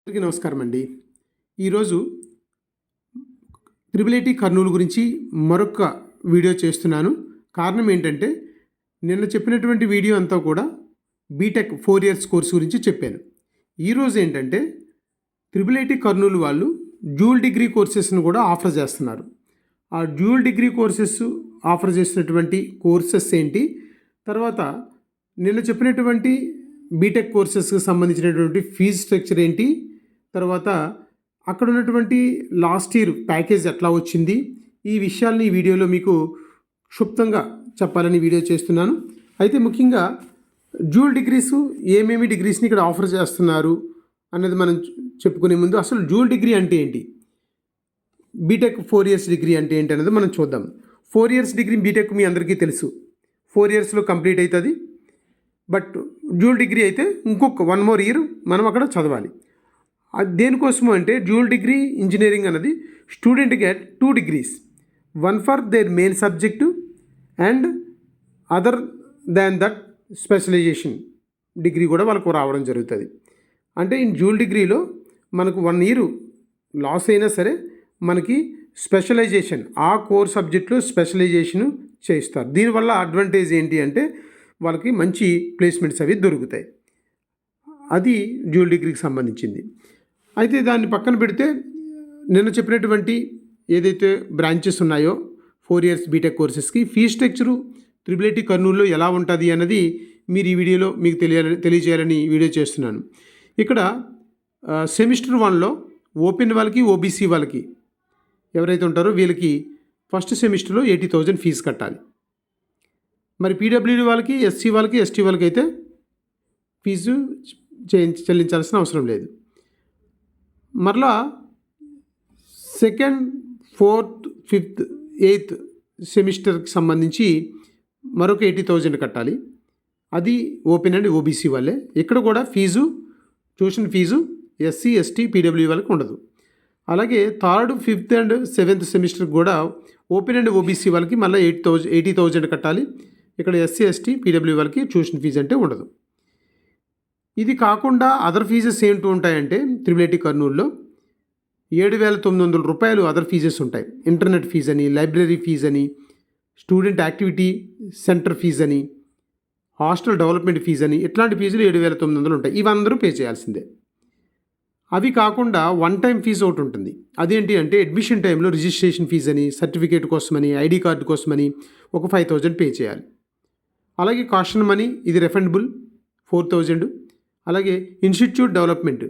అందరికీ నమస్కారం అండి. ఈరోజు త్రిబుల్ ఐటీ కర్నూలు గురించి మరొక వీడియో చేస్తున్నాను. కారణం ఏంటంటే నిన్న చెప్పినటువంటి వీడియో అంతా కూడా బీటెక్ 4 ఇయర్స్ కోర్స్ గురించి చెప్పాను. ఈరోజు ఏంటంటే త్రిబుల్ ఐటీ కర్నూలు వాళ్ళు డ్యూల్ డిగ్రీ కోర్సెస్ను కూడా ఆఫర్ చేస్తున్నారు. ఆ డ్యూల్ డిగ్రీ కోర్సెస్ ఆఫర్ చేసినటువంటి కోర్సెస్ ఏంటి, తర్వాత నిన్న చెప్పినటువంటి బీటెక్ కోర్సెస్కి సంబంధించినటువంటి ఫీజు స్ట్రక్చర్ ఏంటి, తర్వాత అక్కడ ఉన్నటువంటి లాస్ట్ ఇయర్ ప్యాకేజ్ ఎట్లా వచ్చింది, ఈ విషయాల్ని ఈ వీడియోలో మీకు క్షుప్తంగా చెప్పాలని వీడియో చేస్తున్నాను. అయితే ముఖ్యంగా డ్యూల్ డిగ్రీస్ ఏమేమి డిగ్రీస్ని ఇక్కడ ఆఫర్ చేస్తున్నారు అన్నది మనం చెప్పుకునే ముందు అసలు డ్యూల్ డిగ్రీ అంటే ఏంటి, బీటెక్ 4 ఇయర్స్ డిగ్రీ అంటే ఏంటి అనేది మనం చూద్దాం. 4 ఇయర్స్ డిగ్రీ బీటెక్ మీ అందరికీ తెలుసు, 4 ఇయర్స్లో కంప్లీట్ అవుతుంది. బట్ డ్యూల్ డిగ్రీ అయితే ఇంకొక 1 more ఇయర్ మనం అక్కడ చదవాలి. అది దేనికోసము అంటే డ్యూల్ డిగ్రీ ఇంజనీరింగ్ అన్నది student get 2 degrees, one for their main subject and other than that specialization degree కూడా వాళ్ళకు రావడం జరుగుతుంది. అంటే ఈ డ్యూల్ డిగ్రీలో మనకు 1 year లాస్ అయినా సరే మనకి స్పెషలైజేషన్ ఆ కోర్ సబ్జెక్టులో స్పెషలైజేషన్ చేస్తారు. దీనివల్ల అడ్వాంటేజ్ ఏంటి అంటే వాళ్ళకి మంచి ప్లేస్మెంట్స్ అవి దొరుకుతాయి. అది డ్యూల్ డిగ్రీకి సంబంధించింది. అయితే దాన్ని పక్కన పెడితే నిన్న చెప్పినటువంటి ఏదైతే బ్రాంచెస్ ఉన్నాయో 4 ఇయర్స్ బీటెక్ కోర్సెస్కి ఫీజ్ స్ట్రక్చరు త్రిబుల్ ఐటీ కర్నూలులో ఎలా ఉంటుంది అన్నది మీరు ఈ వీడియోలో మీకు తెలియజేయాలని వీడియో చేస్తున్నాను. ఇక్కడ సెమిస్టర్ 1లో ఓపెన్ వాళ్ళకి ఓబీసీ వాళ్ళకి ఎవరైతే ఉంటారో వీళ్ళకి ఫస్ట్ సెమిస్టర్లో 80,000 ఫీజు కట్టాలి. మరి పీడబ్ల్యూడీ వాళ్ళకి, ఎస్సీ వాళ్ళకి, ఎస్టీ వాళ్ళకి అయితే ఫీజు చెల్లించాల్సిన అవసరం లేదు. మరలా 2nd, 4th, 5th, 8th సెమిస్టర్కి సంబంధించి మరొక 80,000 కట్టాలి. అది ఓపెన్ అండ్ ఓబీసీ వాళ్ళే. ఇక్కడ కూడా fee, tuition fee SC, ST, PW వాళ్ళకి ఉండదు. అలాగే 3rd, 5th అండ్ 7th సెమిస్టర్కి కూడా ఓపెన్ అండ్ ఓబీసీ వాళ్ళకి మళ్ళీ 80,000 కట్టాలి. ఇక్కడ ఎస్సీ, ఎస్టీ, పీడబ్ల్యూ వాళ్ళకి ట్యూషన్ ఫీజు అంటే ఉండదు. ఇది కాకుండా అదర్ ఫీజెస్ ఏంటూ ఉంటాయంటే త్రిబుల్ ఐటీ కర్నూలులో 7,900 రూపాయలు అదర్ ఫీజెస్ ఉంటాయి. ఇంటర్నెట్ ఫీజు అని, లైబ్రరీ ఫీజు అని, స్టూడెంట్ యాక్టివిటీ సెంటర్ ఫీజు అని, హాస్టల్ డెవలప్మెంట్ ఫీజు అని, ఇట్లాంటి ఫీజులు 7,900 ఉంటాయి. ఇవి అందరూ పే చేయాల్సిందే. అవి కాకుండా 1 time ఫీజు ఒకటి ఉంటుంది. అదేంటి అంటే అడ్మిషన్ టైంలో రిజిస్ట్రేషన్ ఫీజు అని, సర్టిఫికేట్ కోసమని, ఐడి కార్డు కోసమని ఒక 5,000 పే చేయాలి. అలాగే కాషన్ మనీ ఇది రిఫండబుల్ 4,000. అలాగే ఇన్స్టిట్యూట్ డెవలప్మెంట్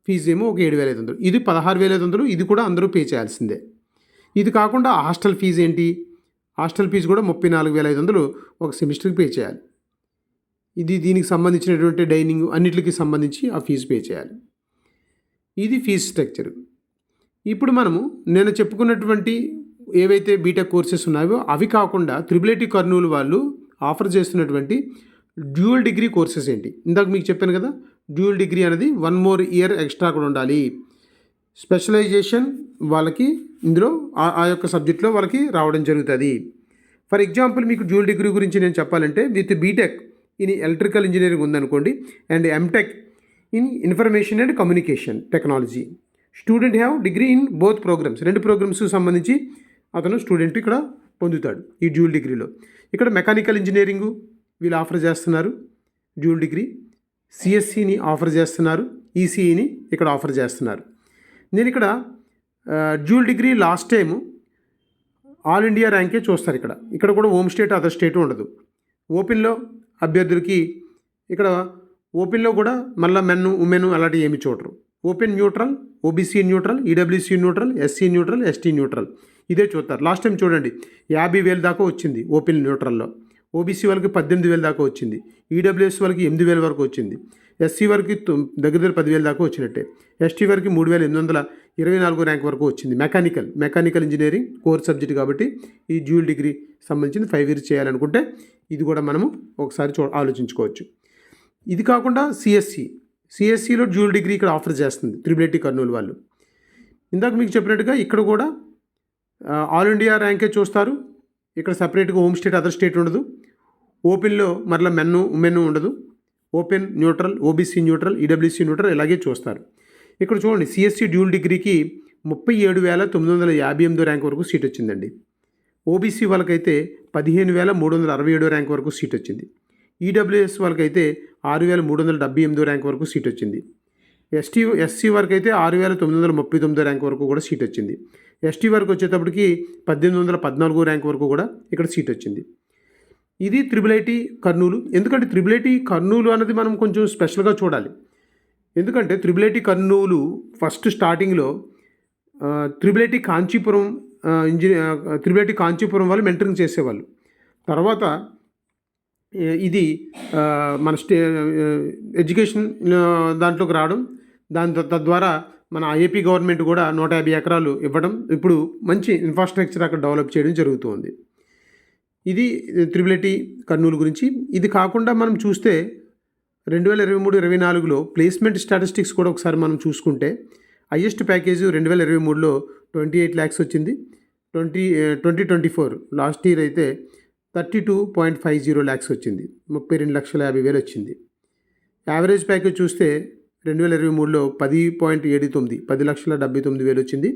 ఫీజు ఏమో ఒక 7,500. ఇది 16,500. ఇది కూడా అందరూ పే చేయాల్సిందే. ఇది కాకుండా హాస్టల్ ఫీజు ఏంటి, హాస్టల్ ఫీజు కూడా 34,500 ఒక సెమిస్టర్కి పే చేయాలి. ఇది దీనికి సంబంధించినటువంటి డైనింగ్ అన్నిటికి సంబంధించి ఆ ఫీజు పే చేయాలి. ఇది ఫీజు స్ట్రక్చర్. ఇప్పుడు మనము నేను చెప్పుకున్నటువంటి ఏవైతే బీటెక్ కోర్సెస్ ఉన్నాయో అవి కాకుండా త్రిబుల్ ఐటీ కర్నూలు వాళ్ళు ఆఫర్ చేస్తున్నటువంటి డ్యూయల్ డిగ్రీ కోర్సెస్ ఏంటి. ఇందాక మీకు చెప్పాను కదా, డ్యూయల్ డిగ్రీ అనేది 1 more ఇయర్ ఎక్స్ట్రా కూడా ఉండాలి. స్పెషలైజేషన్ వాళ్ళకి ఇందులో ఆ యొక్క సబ్జెక్ట్లో వాళ్ళకి రావడం జరుగుతుంది. ఫర్ ఎగ్జాంపుల్ మీకు డ్యూయల్ డిగ్రీ గురించి నేను చెప్పాలంటే with BTech in electrical engineering ఉందనుకోండి and MTech in information and communication technology, student have degree in both programs. 2 programs సంబంధించి అతను స్టూడెంట్ ఇక్కడ పొందుతాడు ఈ డ్యూయల్ డిగ్రీలో. ఇక్కడ మెకానికల్ ఇంజనీరింగు వీళ్ళు ఆఫర్ చేస్తున్నారు డ్యూయల్ డిగ్రీ, సిఎస్సిని ఆఫర్ చేస్తున్నారు, ఈసీఈని ఇక్కడ ఆఫర్ చేస్తున్నారు. నేను ఇక్కడ dual degree last time all India ర్యాంకే చూస్తారు. ఇక్కడ కూడా హోమ్ స్టేట్ అదర్ స్టేట్ ఉండదు. ఓపెన్లో అభ్యర్థులకి ఇక్కడ ఓపెన్లో కూడా మళ్ళీ మెన్ ఉమెన్ అలాంటివి ఏమి చూడరు. Open neutral, OBC neutral, EWC neutral, SC neutral, ST neutral ఇదే చూస్తారు. లాస్ట్ టైం చూడండి 50,000 దాకా వచ్చింది ఓపెన్ న్యూట్రల్లో. ఓబీసీ వాళ్ళకి 18,000 దాకా వచ్చింది, ఈడబ్ల్యూఎస్ వాళ్ళకి 8,000 వరకు వచ్చింది, ఎస్సీ వారికి దగ్గర 10,000 దాకా వచ్చినట్టే, ఎస్టీ వారికి 3,824 ర్యాంక్ వరకు వచ్చింది. మెకానికల్ ఇంజనీరింగ్ కోర్ సబ్జెక్ట్ కాబట్టి ఈ డ్యూయల్ డిగ్రీ సంబంధించింది 5 years చేయాలనుకుంటే ఇది కూడా మనము ఒకసారి ఆలోచించుకోవచ్చు. ఇది కాకుండా సిఎస్సిలో డ్యూయల్ డిగ్రీ ఇక్కడ ఆఫర్ చేస్తుంది త్రిబుల్ ఐటీ కర్నూలు వాళ్ళు. ఇందాక మీకు చెప్పినట్టుగా ఇక్కడ కూడా ఆల్ ఇండియా ర్యాంకే చూస్తారు. ఇక్కడ సపరేట్గా హోమ్ స్టేట్ అదర్ స్టేట్ ఉండదు. ఓపెన్లో మరలా మెన్ ఉమెన్ ఉండదు. Open neutral, OBC neutral, EWC neutral ఇలాగే చూస్తారు. ఇక్కడ చూడండి, సిఎస్సి డ్యూల్ డిగ్రీకి 37,958 ర్యాంక్ వరకు సీట్ వచ్చిందండి. ఓబీసీ వాళ్ళకైతే 15,367 ర్యాంక్ వరకు సీట్ వచ్చింది. ఈడబ్ల్యూఎస్ వాళ్ళకైతే 6,378 ర్యాంక్ వరకు సీట్ వచ్చింది. ఎస్సీ వరకు అయితే 6,939 ర్యాంక్ వరకు కూడా సీట్ వచ్చింది. ఎస్టీ వరకు వచ్చేటప్పటికి 1,814 ర్యాంక్ వరకు కూడా ఇక్కడ సీట్ వచ్చింది. ఇది IIIT కర్నూలు. ఎందుకంటే IIIT కర్నూలు అన్నది మనం కొంచెం స్పెషల్గా చూడాలి. ఎందుకంటే IIIT కర్నూలు ఫస్ట్ స్టార్టింగ్లో IIIT కాంచీపురం IIIT కాంచీపురం వాళ్ళు మెంటరింగ్ చేసేవాళ్ళు. తర్వాత ఇది మన ఎడ్యుకేషన్ దాంట్లోకి రావడం, తద్వారా మన ఏపీ గవర్నమెంట్ కూడా 150 ఎకరాలు ఇవ్వడం, ఇప్పుడు మంచి ఇన్ఫ్రాస్ట్రక్చర్ అక్కడ డెవలప్ చేయడం జరుగుతుంది. ఇది IIIT కర్నూలు గురించి. ఇది కాకుండా మనం చూస్తే 2023-24లో ప్లేస్మెంట్ స్టాటిస్టిక్స్ కూడా ఒకసారి మనం చూసుకుంటే హైయెస్ట్ ప్యాకేజ్ 2023లో 28 lakhs వచ్చింది. 2024 లాస్ట్ ఇయర్ అయితే 32.50 lakhs వచ్చింది. 32,50,000 వచ్చింది. యావరేజ్ ప్యాకేజ్ చూస్తే 2023లో 10.79 వచ్చింది.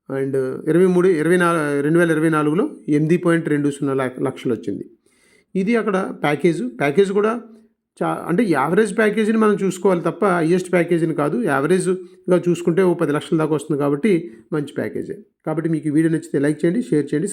అండ్ 2024లో 8.20 లక్షలు వచ్చింది. ఇది అక్కడ ప్యాకేజ్ కూడా అంటే యావరేజ్ ప్యాకేజీని మనం చూసుకోవాలి తప్ప హైయెస్ట్ ప్యాకేజీని కాదు. యావరేజ్గా చూసుకుంటే 10 లక్షల దాకా వస్తుంది కాబట్టి మంచి ప్యాకేజే. కాబట్టి మీకు ఈ వీడియో నచ్చితే లైక్ చేయండి, షేర్ చేయండి.